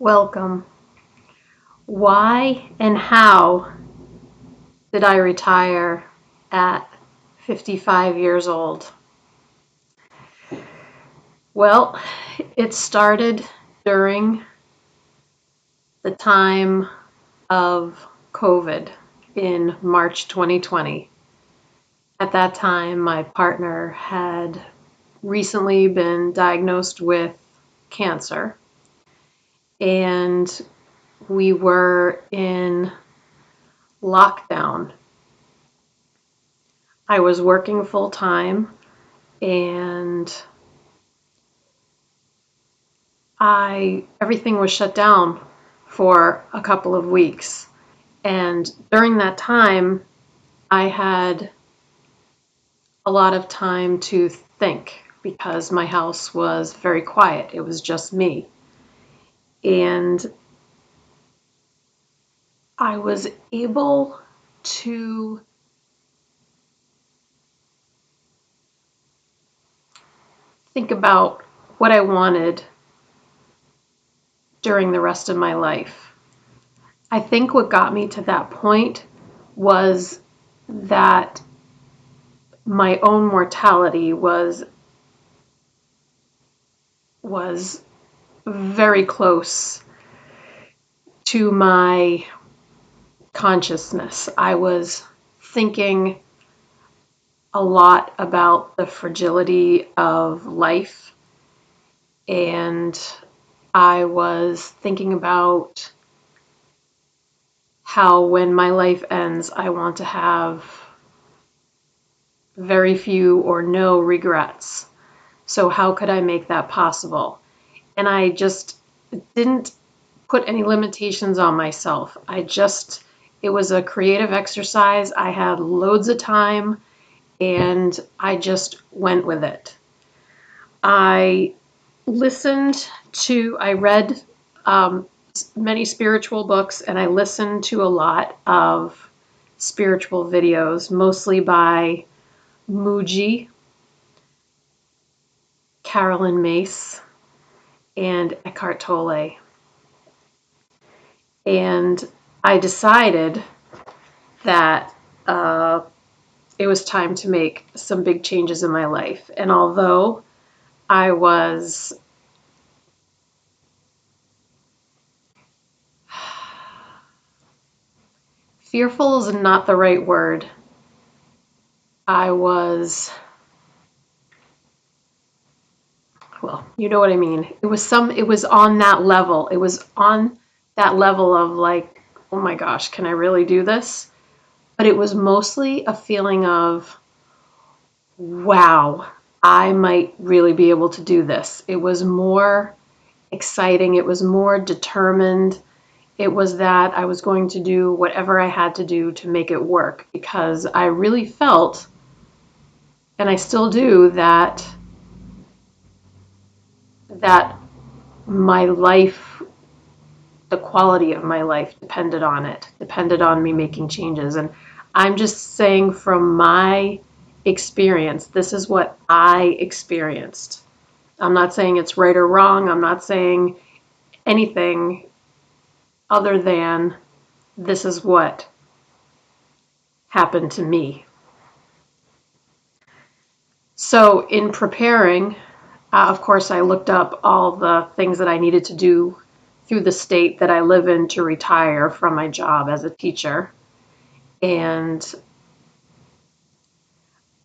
Welcome. Why and how did I retire at 55 years old? Well, it started during the time of COVID in March 2020. At that time, my partner had recently been diagnosed with cancer, and we were in lockdown. I was working full time and I everything was shut down for a couple of weeks. And during that time, I had a lot of time to think because my house was very quiet. It was just me. And I was able to think about what I wanted during the rest of my life. I think what got me to that point was that my own mortality was very close to my consciousness. I was thinking a lot about the fragility of life, and I was thinking about how when my life ends, I want to have very few or no regrets. So, how could I make that possible? And I just didn't put any limitations on myself. It was a creative exercise. I had loads of time and I just went with it. I I read many spiritual books and I listened to a lot of spiritual videos, mostly by Mooji, Carolyn Mace, and Eckhart Tolle. And I decided that it was time to make some big changes in my life. And although I was fearful is not the right word. I was, well, you know what I mean. It was on that level. It was on that level of like, oh my gosh, can I really do this? But it was mostly a feeling of, wow, I might really be able to do this. It was more exciting. It was more determined. It was that I was going to do whatever I had to do to make it work because I really felt, and I still do, that my life, the quality of my life depended on it, depended on me making changes. And I'm just saying from my experience, this is what I experienced. I'm not saying it's right or wrong. I'm not saying anything other than this is what happened to me. So, in preparing, of course, I looked up all the things that I needed to do through the state that I live in to retire from my job as a teacher. And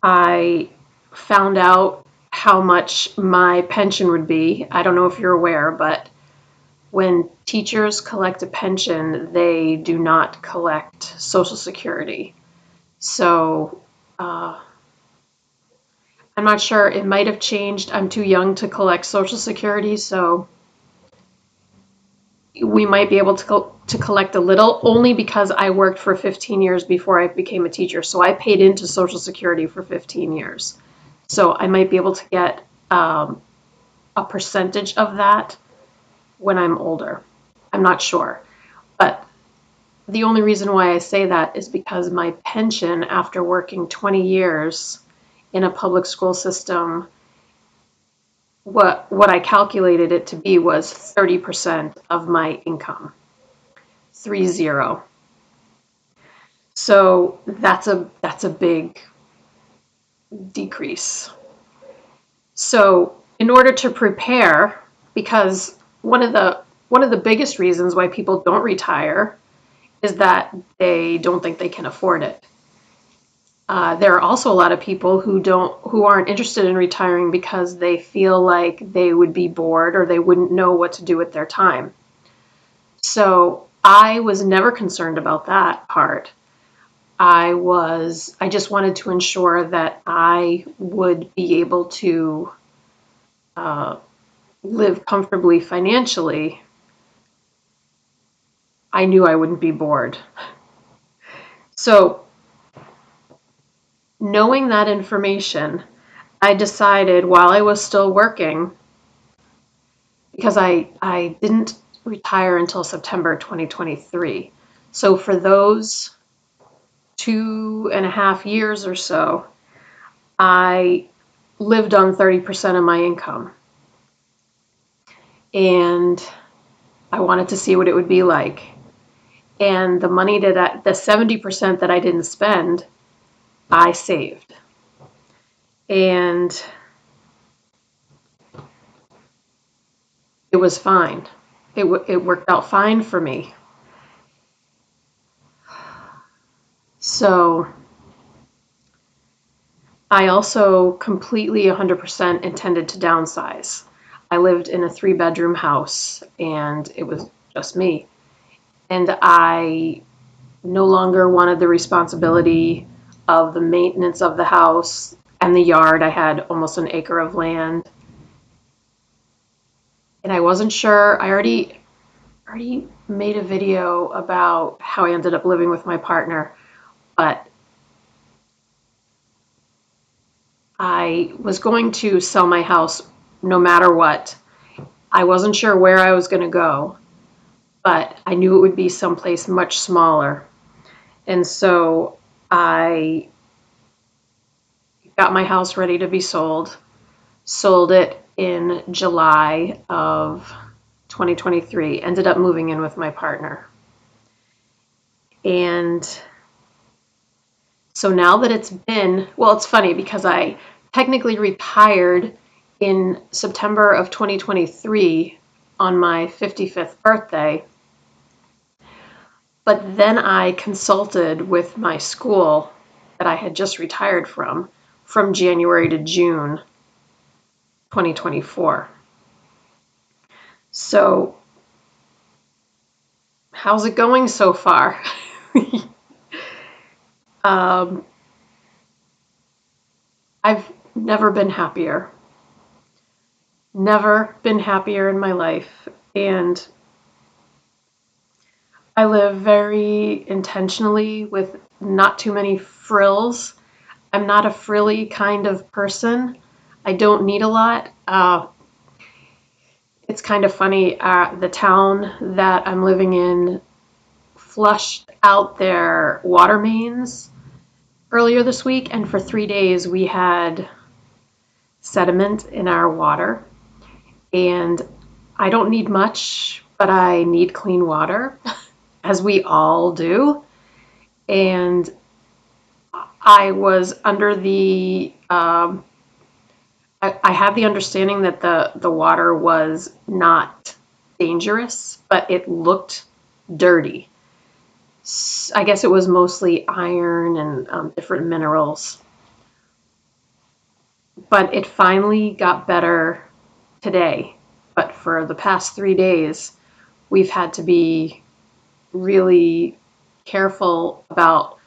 I found out how much my pension would be. I don't know if you're aware, but when teachers collect a pension, they do not collect Social Security. So I'm not sure. It might have changed. I'm too young to collect Social Security, so we might be able to collect a little only because I worked for 15 years before I became a teacher. So I paid into Social Security for 15 years. So I might be able to get a percentage of that when I'm older. I'm not sure. But the only reason why I say that is because my pension after working 20 years in a public school system what I calculated it to be was 30% of my income, 30. So that's a big decrease. So in order to prepare, because one of the biggest reasons why people don't retire is that they don't think they can afford it. There are also a lot of people who aren't interested in retiring because they feel like they would be bored or they wouldn't know what to do with their time. So I was never concerned about that part. I just wanted to ensure that I would be able to uh, live comfortably financially. I knew I wouldn't be bored. So knowing that information, I decided while I was still working, because I didn't retire until September 2023. So for those 2.5 years or so, I lived on 30% of my income. And I wanted to see what it would be like. And the 70% that I didn't spend, I saved. And it was fine. It worked out fine for me. So I also completely 100% intended to downsize. I lived in a 3-bedroom house and it was just me. And I no longer wanted the responsibility of the maintenance of the house and the yard. I had almost an acre of land. And I wasn't sure. I already made a video about how I ended up living with my partner, but I was going to sell my house no matter what. I wasn't sure where I was going to go, but I knew it would be someplace much smaller. And so I got my house ready to be sold it in July of 2023, ended up moving in with my partner. And so now that well, it's funny because I technically retired in September of 2023 on my 55th birthday. But then I consulted with my school that I had just retired from January to June 2024. So, how's it going so far? um, I've never been happier. Never been happier in my life. And I live very intentionally with not too many frills. I'm not a frilly kind of person. I don't need a lot. It's kind of funny. The town that I'm living in flushed out their water mains earlier this week, and for 3 days we had sediment in our water. And I don't need much, but I need clean water, as we all do. And I was under I had the understanding that the water was not dangerous, but it looked dirty. I guess it was mostly iron and different minerals. But it finally got better today. But for the past 3 days, we've had to be really careful about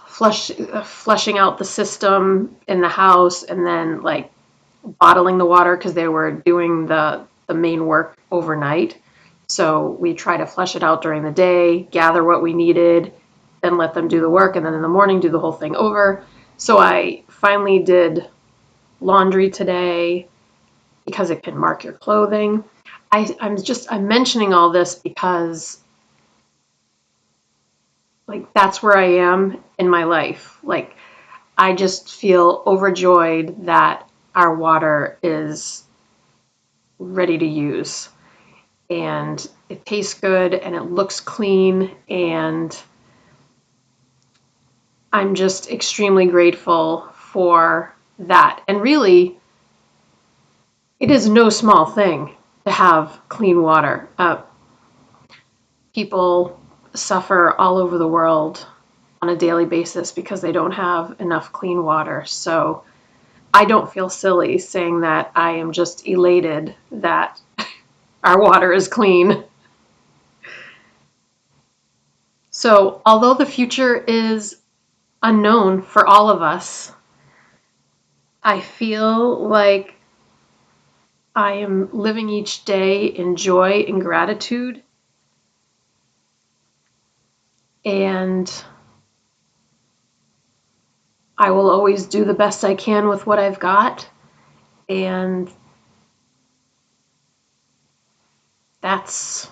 flushing out the system in the house and then like bottling the water because they were doing the main work overnight. So we try to flush it out during the day, gather what we needed, then let them do the work, and then in the morning do the whole thing over. So I finally did laundry today because it can mark your clothing. I'm mentioning all this because like that's where I am in my life. Like I just feel overjoyed that our water is ready to use. And it tastes good and it looks clean, and I'm just extremely grateful for that. And really, it is no small thing to have clean water. People suffer all over the world on a daily basis because they don't have enough clean water. So I don't feel silly saying that I am just elated that our water is clean. So, although the future is unknown for all of us, I feel like I am living each day in joy and gratitude, and I will always do the best I can with what I've got. And that's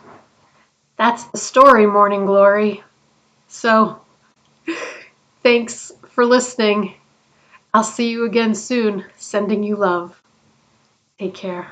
that's the story, Morning Glory. So, thanks for listening. I'll see you again soon. Sending you love. Take care.